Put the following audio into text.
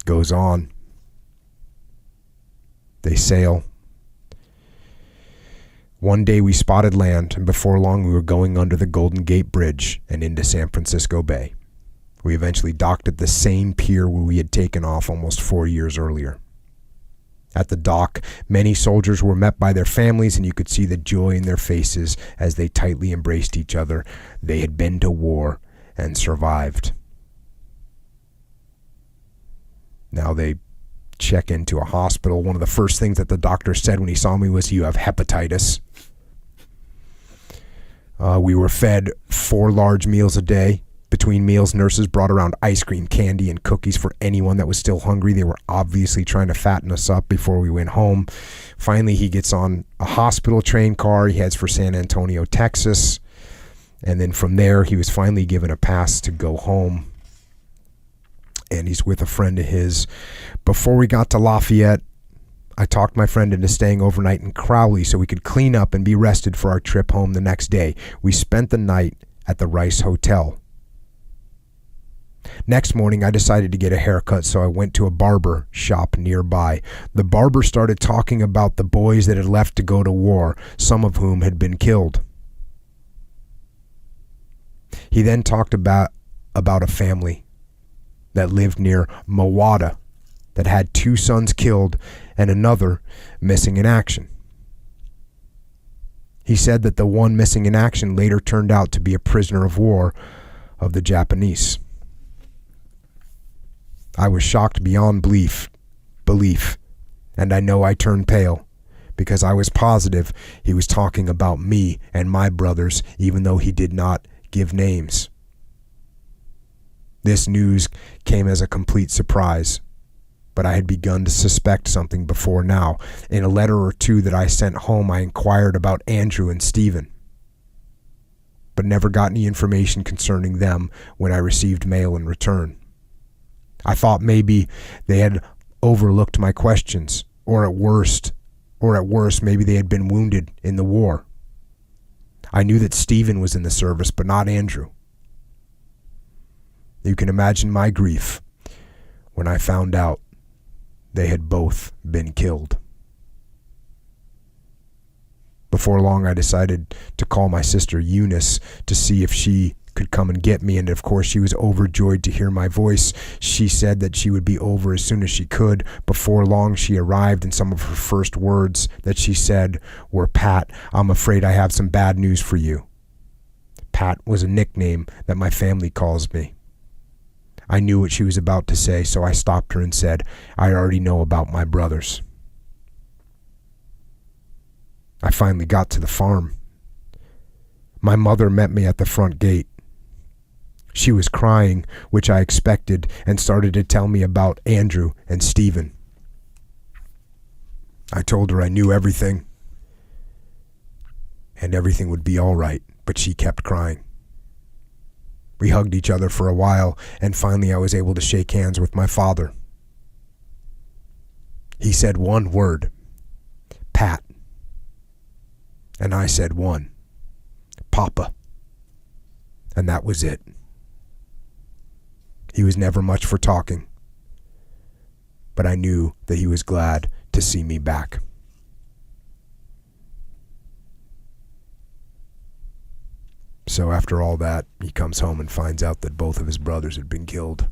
goes on. They sail. One day we spotted land, and before long we were going under the Golden Gate Bridge and into San Francisco Bay. We eventually docked at the same pier where we had taken off almost 4 years earlier. At the dock, many soldiers were met by their families, and you could see the joy in their faces as they tightly embraced each other. They had been to war and survived. Now they check into a hospital. One of the first things that the doctor said when he saw me was, "You have hepatitis." We were fed 4 large meals a day. Between meals, nurses brought around ice cream, candy, and cookies for anyone that was still hungry. They were obviously trying to fatten us up before we went home. Finally, he gets on a hospital train car. He heads for San Antonio, Texas. And then from there, he was finally given a pass to go home. And he's with a friend of his. Before we got to Lafayette, I talked my friend into staying overnight in Crowley so we could clean up and be rested for our trip home the next day. We spent the night at the Rice Hotel. Next morning, I decided to get a haircut, so I went to a barber shop nearby. The barber started talking about the boys that had left to go to war, some of whom had been killed. He then talked about a family that lived near Mawada that had 2 sons killed and another missing in action. He said that the one missing in action later turned out to be a prisoner of war of the Japanese. I was shocked beyond belief, and I know I turned pale because I was positive he was talking about me and my brothers, even though he did not give names. This news came as a complete surprise, but I had begun to suspect something before now. In a letter or two that I sent home, I inquired about Andrew and Stephen, but never got any information concerning them when I received mail in return. I thought maybe they had overlooked my questions, or at worst, maybe they had been wounded in the war. I knew that Stephen was in the service, but not Andrew. You can imagine my grief when I found out they had both been killed. Before long, I decided to call my sister Eunice to see if she could come and get me, and of course she was overjoyed to hear my voice. She said that she would be over as soon as she could. Before long, she arrived, and some of her first words that she said were, "Pat, I'm afraid I have some bad news for you." Pat was a nickname that my family calls me. I knew what she was about to say, so I stopped her and said, "I already know about my brothers." I finally got to the farm. My mother met me at the front gate. She was crying, which I expected, and started to tell me about Andrew and Stephen. I told her I knew everything, and everything would be all right, but she kept crying. We hugged each other for a while, and finally I was able to shake hands with my father. He said one word, "Pat," and I said one, "Papa," and that was it. He was never much for talking, but I knew that he was glad to see me back. So after all that, he comes home and finds out that both of his brothers had been killed.